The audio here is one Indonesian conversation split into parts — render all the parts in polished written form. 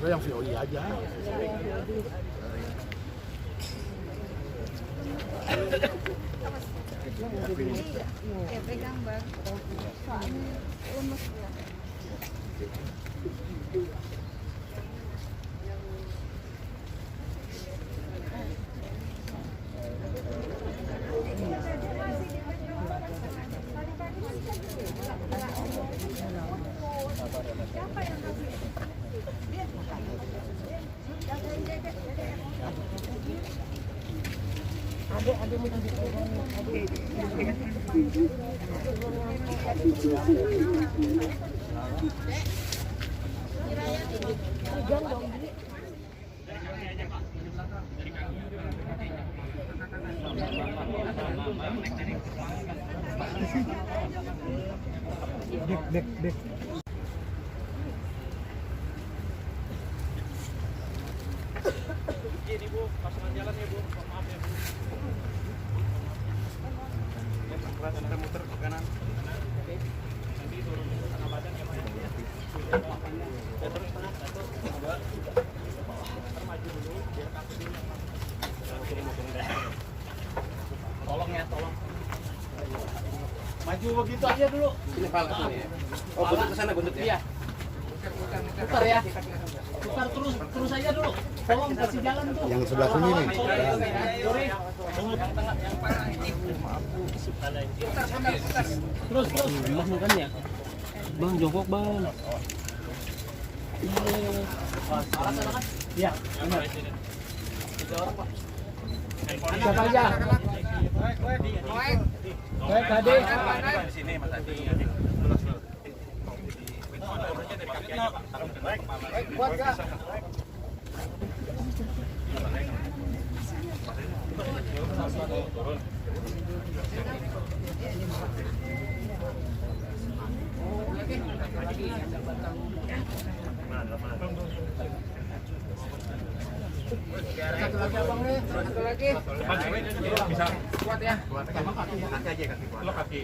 Lo yang VOI aja. Iya, pegang bang. Soalnya lemes ya. Ada mau dipegang. Dek. Ini Bu, pasangan jalan ya Bu, maaf ya Bu. Ya, pelan Anda muter ke kanan. Oke. Nanti turun ke tengah badan ya Pak ya. Ya terus tengah, 1, 2. Ntar maju dulu, biar kaki dulu yang Pak. Turun deh. Tolong ya, tolong. Maju begitu aja dulu. Ini pala sini ya. Oh, buntut ke sana buntut ya. Iya. Putar ya. Putar terus aja dulu. Tolong kasih jalan tuh. Yang sebelah sini nih. Yang tengah, yang parah ini. Putar sambil putar. Terus. Bang makan ya. Bang jongkok bang. Arah sana kan? Iya. Benar. 3 orang Pak. Siapa aja? Baik tadi. Di sini Mas Adi. Kuat Kak. Satu lagi abang nih, satu lagi. Bisa. Kuat ya. Kaki aja kaki. Lo kaki.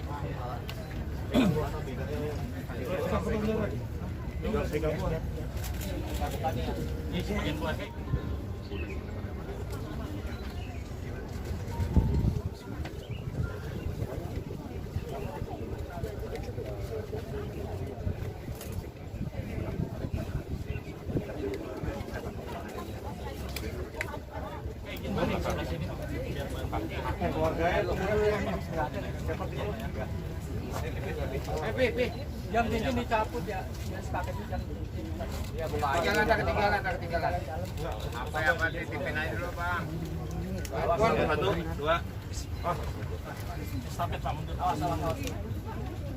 Jam cincin dicabut ya. Ya buka aja. Ketinggalan. Apa yang ada tipin aja dulu, Bang. 1, 2. Stafet Pak mundur. Awas.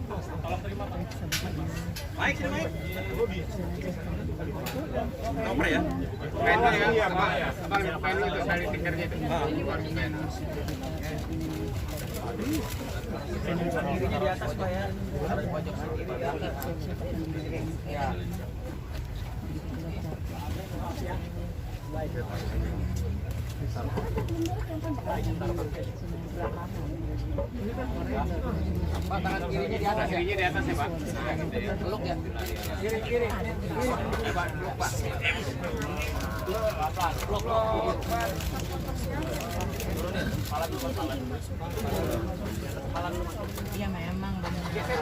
Tolong terima Pak. Baik, sini baik. Nomor ya. Pennya ya, Pak. Abang pen itu dari tikernya itu. Kirinya di atas Pak ya. Harus pojok kiri di atas. Ya. Pak, tangan kirinya di atas ya? Kirinya di atas ya Pak? Peluk ya? Kiri. Pak, peluk Pak. Peluk. Turunin, kepala dulu Pak, kepala dulu. Iya memang benar. Geser.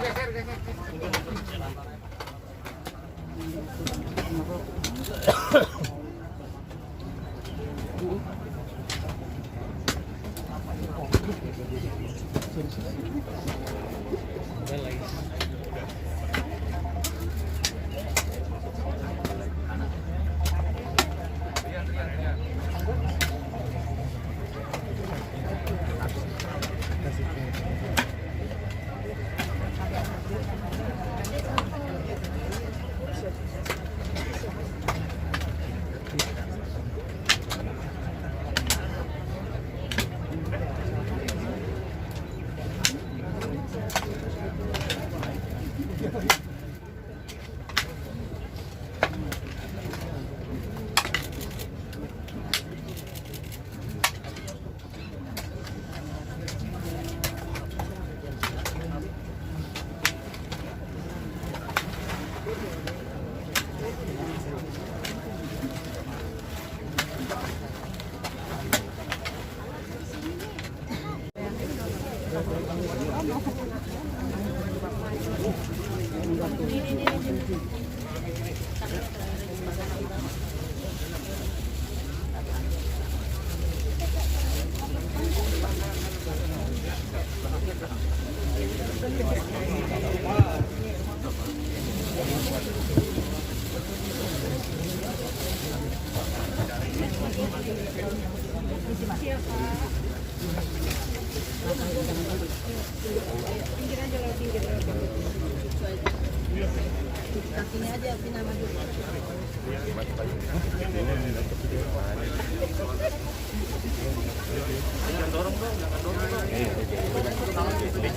Kakinya aja pindah maju.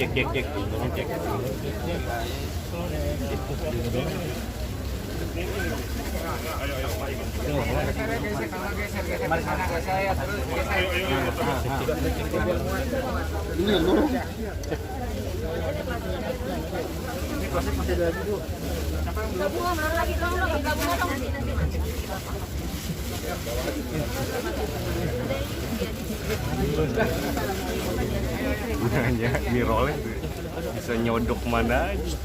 Cek. Hanya mirolnya bisa nyodok mana aja.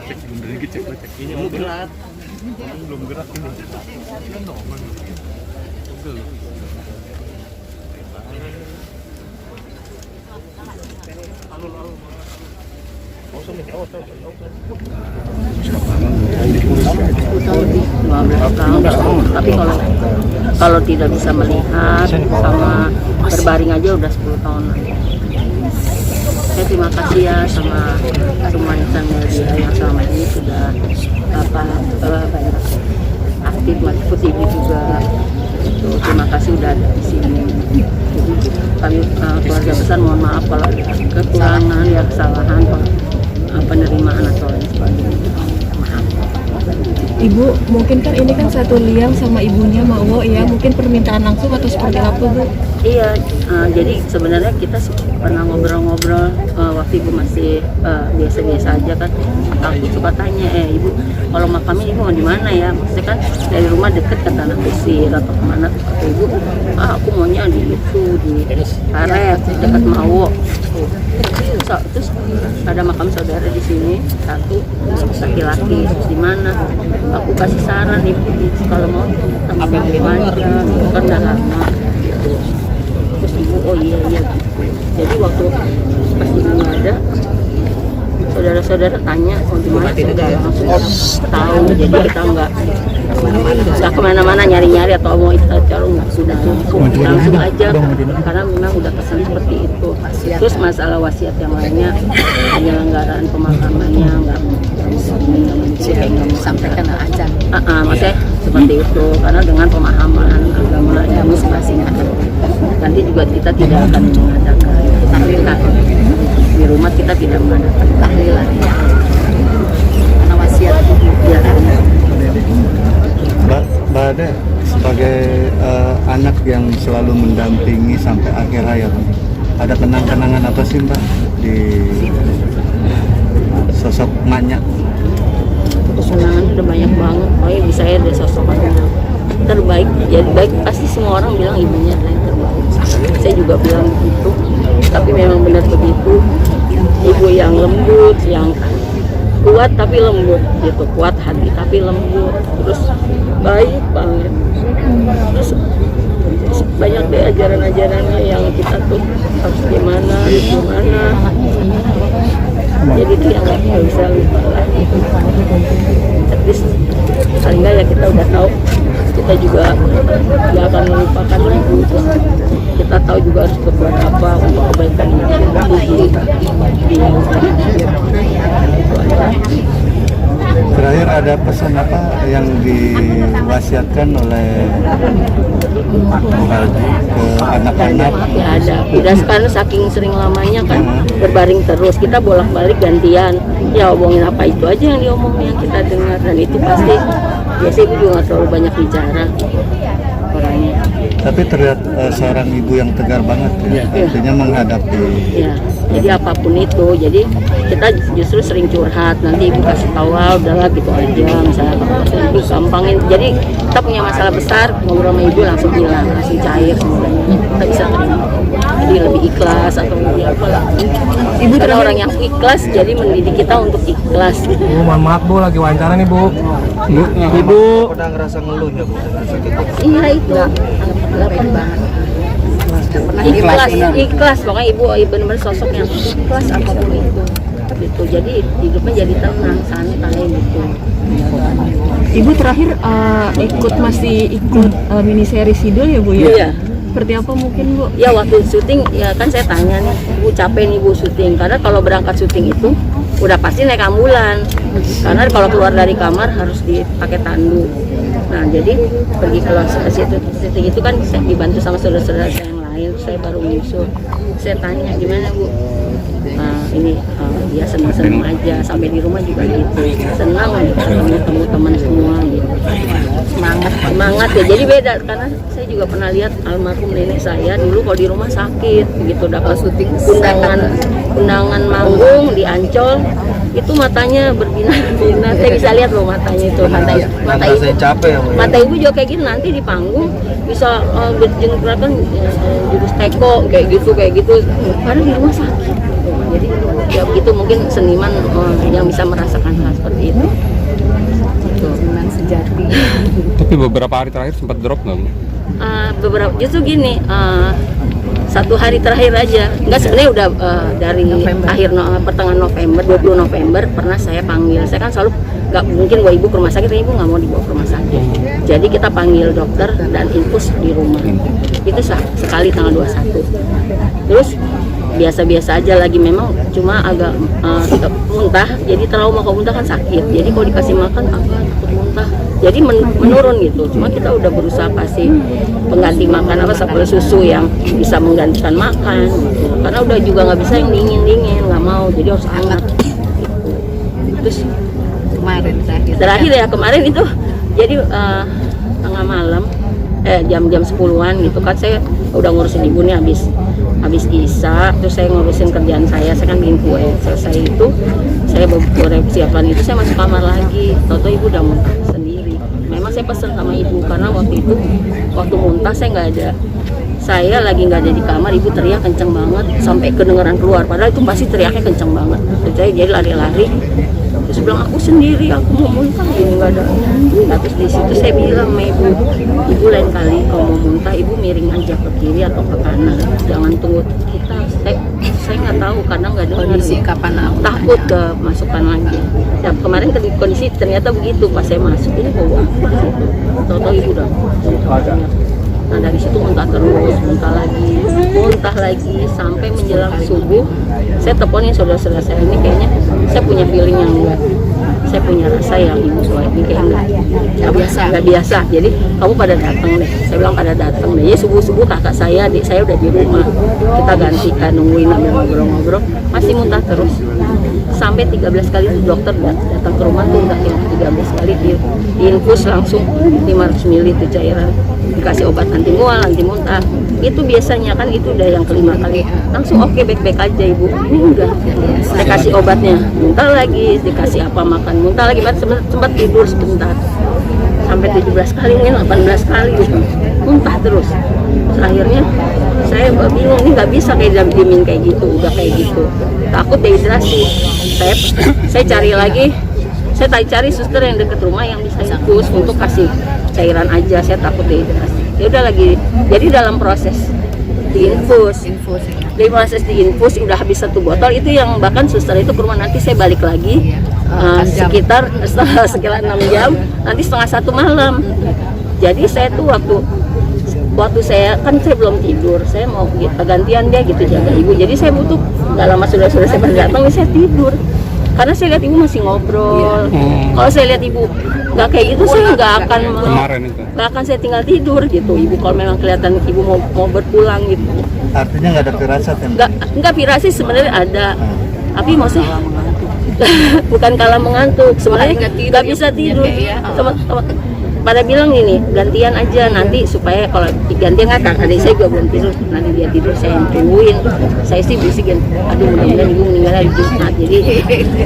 Cek bener cek ini belum gerak. Belum gerak ini. Tapi kalau tidak bisa melihat sama berbaring aja udah 10 tahun. Saya terima kasih ya sama semua insan media yang selama ini sudah aktif meliput ibu juga. Terima kasih udah ada di sini. Jadi kami keluarga besar mohon maaf kalau ada kekurangan ya, kesalahan penerimaan atau lain sebagainya. Maaf. Ibu, mungkin kan ini kan satu liang sama ibunya Mawo ya, mungkin permintaan langsung atau seperti apa Bu? Iya, jadi sebenarnya kita pernah ngobrol-ngobrol waktu ibu masih biasa-biasa aja kan. Aku suka tanya, ibu kalau makamnya ibu mau di mana ya? Maksudnya kan dari rumah deket ke Tanah Kusir atau kemana? Kata ibu, aku maunya di itu di Karet dekat Mawo. Terus ada makam saudara di sini satu laki-laki, di mana? Aku kasih saran ibu kalau mau tambah aja, kan udah lama. Terus ibu oh iya gitu. Jadi waktu pas ibu nggak ada, saudara-saudara tanya oh gimana sudah langsung tahu. Jadi kita nggak kemana-mana nyari-nyari atau mau kalau nggak sudah langsung aja karena memang udah pesan seperti itu. Terus masalah wasiat yang lainnya penyelenggaraan pemakamannya nggak Sampaikan aja. maksudnya seperti itu karena dengan pemahaman agama yang masing-masing nanti juga kita tidak akan mengadakan tahlilan di rumah, kita tidak mengadakan tahlilan karena wasiat ya. Mbak Ade sebagai anak yang selalu mendampingi sampai akhir hayat, ada kenang-kenangan apa sih Mbak di sosok emaknya? Kesenangan udah banyak banget, pokoknya bisa ya ada sosok yang terbaik, jadi baik pasti semua orang bilang ibunya adalah yang terbaik. Saya juga bilang begitu, tapi memang benar begitu. Ibu yang lembut, yang kuat tapi lembut gitu, kuat hati tapi lembut, terus baik banget. Terus banyak deh ajaran-ajarannya yang kita tuh harus gimana. Jadi itu yang nggak bisa lupa lah. Tapi paling nggak ya kita udah tahu, kita juga nggak akan melupakan ibu. Kita tahu juga harus berbuat apa untuk kebaikan ibu. Terakhir ada pesan apa yang diwasiatkan oleh Aldi ke anak-anak? Ya ada, udah sekarang saking sering lamanya kan berbaring terus, kita bolak-balik gantian ya omongin apa itu aja yang diomongin yang kita dengar, dan itu pasti biasanya ibu juga nggak terlalu banyak bicara orangnya. Tapi terlihat seorang ibu yang tegar banget ya, artinya menghadapi. Ya, jadi apapun itu, jadi kita justru sering curhat, nanti ibu kasih tahu udahlah gitu aja, misalnya ibu gampangin. Jadi kita punya masalah besar, ngobrol sama ibu langsung hilang, langsung cair semuanya. Kita bisa terima, jadi lebih ikhlas atau lebih apa lah. Ibu karena orang yang ikhlas, jadi mendidik kita untuk ikhlas. Bu, mohon maaf Bu, lagi wawancara nih Bu. Ibu pernah ngerasa ngeluh ya Bu dengan sakit? Iya itu. baik banget. Ikhlas pokoknya ibu benar-benar sosok yang ikhlas apapun itu gitu. Jadi hidupnya jadi tenang, santai gitu. Ibu terakhir masih ikut mini seri Sidul ya Bu ya? Iya. Seperti apa mungkin Bu? Ya waktu syuting ya kan saya tanya nih, ibu capek nih bu syuting, karena kalau berangkat syuting itu udah pasti naik ambulan, karena kalau keluar dari kamar harus dipakai tandu. Nah jadi pergi ke situ syuting itu kan saya dibantu sama saudara-saudara saya yang lain, saya baru menyusul. Saya tanya gimana bu? Dia senang-senang aja, sampai di rumah juga gitu, senang ketemu teman semua gitu, semangat ya. Jadi beda karena saya juga pernah lihat almarhum nenek saya dulu kalau di rumah sakit begitu dapat undangan manggung di Ancol itu matanya berbinar-binar. Saya bisa lihat loh matanya itu, mata ibu juga kayak gitu. Nanti di panggung bisa berjengkelkan jurus teko kayak gitu karena di rumah sakit. Jadi ya begitu, mungkin seniman yang bisa merasakan hal seperti itu. Seniman sejati. Tapi beberapa hari terakhir sempat drop nggak Bu? Beberapa justru gini, 1 hari terakhir aja, enggak sebenarnya udah dari pertengahan November, 20 November pernah saya panggil. Saya kan selalu nggak mungkin bawa ibu ke rumah sakit, ibu nggak mau dibawa ke rumah sakit. Jadi kita panggil dokter dan infus di rumah. Itu sekali tanggal 21. Terus biasa-biasa aja lagi, memang cuma agak muntah, jadi trauma kalau muntah kan sakit, jadi kalau dikasih makan agak takut muntah, jadi menurun gitu. Cuma kita udah berusaha kasih pengganti makan seperti susu yang bisa menggantikan makan gitu. Karena udah juga nggak bisa yang dingin nggak mau, jadi harus hangat gitu. Terus terakhir ya kemarin itu jadi tengah malam jam 10-an gitu kan, saya udah ngurusin ibu nih habis isya, terus saya ngurusin kerjaan saya kan bikin kue. Selesai itu saya persiapan itu, saya masuk kamar lagi, tau-tau ibu udah muntah sendiri. Memang saya pesen sama ibu karena waktu muntah saya lagi nggak ada di kamar, ibu teriak kenceng banget sampai kedengeran keluar, padahal itu pasti teriaknya kenceng banget. Terus saya jadi lari-lari, terus bilang aku sendiri, aku mau muntah ini nggak ada. Nah, terus di situ saya bilang sama ibu lain kali kalau mau muntah ibu miring aja ke kiri atau ke kanan, jangan tunggu kita. Saya nggak tahu karena nggak ada kondisi kapan takut ke masukan lagi. Ya, kemarin kondisi ternyata begitu, pas saya masuk ini bawa apa gitu, tahu-tahu ibu udah muntah. Nah dari situ muntah terus, muntah lagi sampai menjelang subuh. Saya teleponin saudara-saudara saya, ini kayaknya saya punya feeling yang saya punya rasa yang ibu ini kayak nggak biasa. Jadi kamu pada datang deh, saya bilang pada datang deh. Ya subuh kakak saya, adik saya udah di rumah, kita gantikan nungguin sambil ngobrol-ngobrol, masih muntah terus. Sampai 13 kali itu dokter datang ke rumah tuh udah 13 kali diinfus langsung 500 ml itu cairan, dikasih obat anti mual, anti muntah. Itu biasanya kan itu udah yang kelima kali langsung oke, baik-baik aja ibu. Ini enggak, saya kasih obatnya muntah lagi, dikasih apa makan muntah lagi, sempat tidur sebentar sampai 17 kali, mungkin 18 kali gitu muntah terus. Terus akhirnya saya bingung, ini nggak bisa kayak diemin kayak gitu, udah kayak gitu takut dehidrasi. Saya cari lagi, saya cari suster yang deket rumah yang bisa infus untuk kasih cairan aja, saya takut dehidrasi. Ya udah lagi, jadi dalam proses diinfus udah habis 1 botol itu, yang bahkan suster itu ke rumah nanti saya balik lagi sekitar 6 jam, nanti 12:30 malam. Jadi saya tuh waktu saya kan saya belum tidur, saya mau gantian dia gitu jaga ibu, jadi saya butuh nggak lama saudara-saudara saya datang, saya tidur karena saya lihat ibu masih ngobrol. Kalau saya lihat ibu nggak kayak gitu, saya nggak akan saya tinggal tidur gitu. Ibu kalau memang kelihatan ibu mau berpulang gitu, artinya nggak ada firasat ya? Nggak firasat sebenarnya ada, tapi maksudnya bukan kalah mengantuk, sebenarnya nggak bisa tidur. Pada bilang gini, gantian aja nanti supaya kalau gantian kan adik saya juga belum tidur, nanti dia tidur saya yang tungguin. Saya sih bisikin, aduh mudah-mudahan ibu meninggal hari Jumat.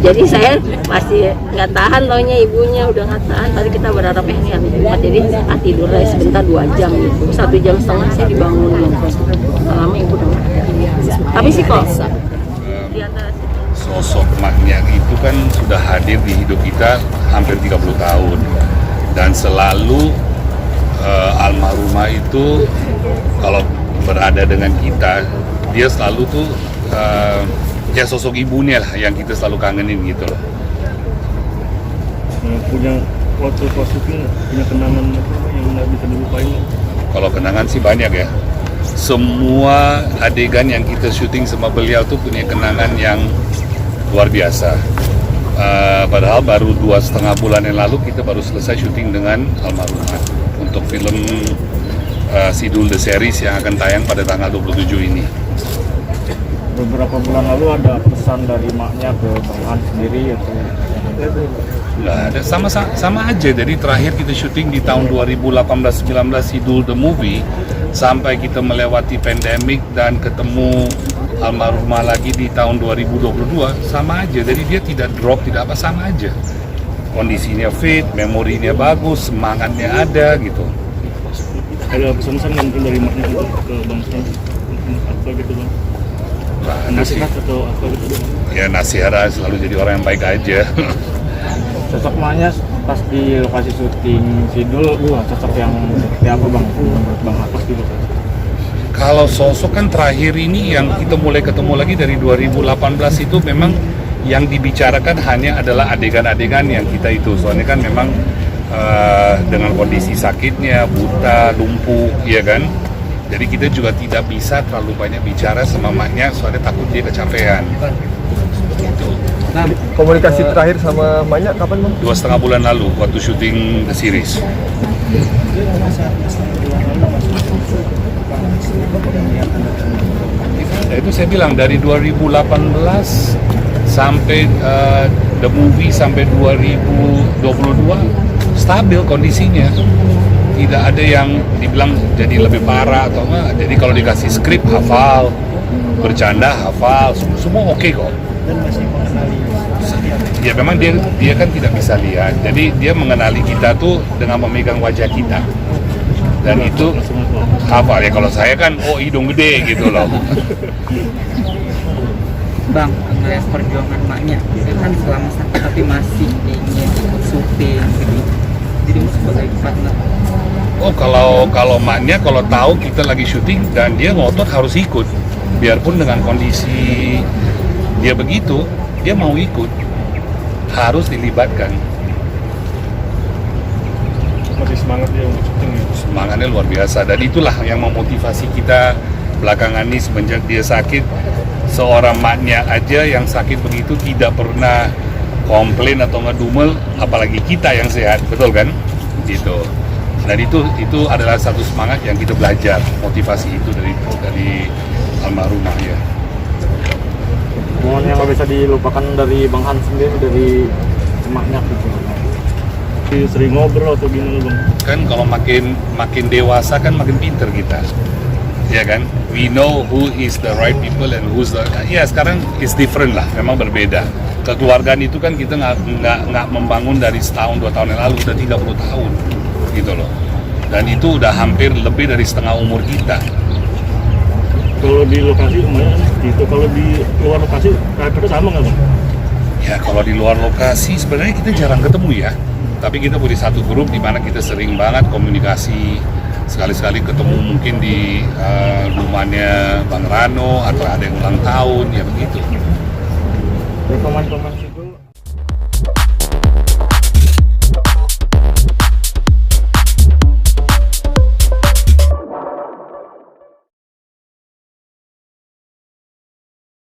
Jadi saya masih nggak tahan, taunya ibunya udah nggak tahan. Tadi kita berharap ini hari Jumat, jadi tidur lah sebentar 2 jam gitu. 1,5 jam saya dibangunin. Lama ibu udah. Tapi sih kok sosok maknya itu kan sudah hadir di hidup kita hampir 30 tahun. Dan selalu almarhumah itu kalau berada dengan kita, dia selalu tuh ya sosok ibunya lah yang kita selalu kangenin gitu loh. Punya waktu pas syuting punya kenangan apa yang nggak bisa dilupain? Kalau kenangan sih banyak ya. Semua adegan yang kita syuting sama beliau tuh punya kenangan yang luar biasa. Padahal baru 2,5 bulan yang lalu kita baru selesai syuting dengan almarhumah untuk film Sidul The Series yang akan tayang pada tanggal 27 ini. Beberapa bulan lalu ada pesan dari maknya ke Bang Han sendiri atau Nggak ada, sama aja. Jadi terakhir kita syuting di tahun 2018-19 Sidul The Movie, sampai kita melewati pandemik dan ketemu almarhumah lagi di tahun 2022, sama aja. Jadi dia tidak drop, tidak apa, sama aja. Kondisinya fit, memorinya bagus, semangatnya ada gitu. ada pesan-pesan mungkin dari maknya ke Bang Han apa gitu Bang? Nasihat atau apa gitu? Ya nasihat selalu jadi orang yang baik aja. Sosok maknya pas di lokasi syuting Sidul, sosok yang seperti apa Bang? Menurut Bang apa di lokasi? Kalau sosok kan terakhir ini yang kita mulai ketemu lagi dari 2018 itu memang yang dibicarakan hanya adalah adegan-adegan yang kita itu. Soalnya kan memang dengan kondisi sakitnya, buta, lumpuh, ya kan. Jadi kita juga tidak bisa terlalu banyak bicara sama maknya, soalnya takut dia kecapean. Gitu. Nah, komunikasi terakhir sama Manya kapan Bang? 2,5 bulan lalu waktu syuting The Series. Ya, itu saya bilang dari 2018 sampai The Movie sampai 2022 stabil kondisinya. Tidak ada yang dibilang jadi lebih parah atau enggak. Jadi kalau dikasih skrip hafal, bercanda hafal, semua oke kok. Dan masih mengenali. Ya memang dia kan tidak bisa lihat. Jadi dia mengenali kita tuh dengan memegang wajah kita. Dan itu hafal ya. Kalau saya kan hidung gede gitu loh. Bang, ngeliat perjuangan maknya, kan selama sakit tapi masih ingin syuting gitu. Jadi sebagai partner. Oh kalau maknya kalau tahu kita lagi syuting dan dia ngotot harus ikut, biarpun dengan kondisi dia begitu, dia mau ikut, harus dilibatkan. Masih semangat dia untuk syuting ya? Semangatnya luar biasa dan itulah yang memotivasi kita belakangan ini semenjak dia sakit. Seorang maknya aja yang sakit begitu tidak pernah komplain atau ngedumel, apalagi kita yang sehat, betul kan? Gitu. Dan itu adalah satu semangat yang kita belajar, motivasi itu dari almarhumah ya. Momen yang nggak bisa dilupakan dari Bang Han sendiri dari emaknya gitu. Sering ngobrol atau gimana Bang? Kan kalau makin dewasa kan makin pinter kita. Ya kan? We know who is the right people and who's the... Ya sekarang is different lah, memang berbeda. Kekeluargaan itu kan kita nggak membangun dari setahun 2 tahun yang lalu, udah 30 tahun gitu loh. Dan itu udah hampir lebih dari setengah umur kita. Kalau di lokasi lumayan gitu, kalau di luar lokasi karakternya sama nggak Bang? Ya kalau di luar lokasi sebenarnya kita jarang ketemu ya. Tapi kita punya satu grup di mana kita sering banget komunikasi. Sekali-sekali ketemu mungkin di rumahnya Bang Rano atau ada yang ulang tahun, ya begitu. Pemain-pemain itu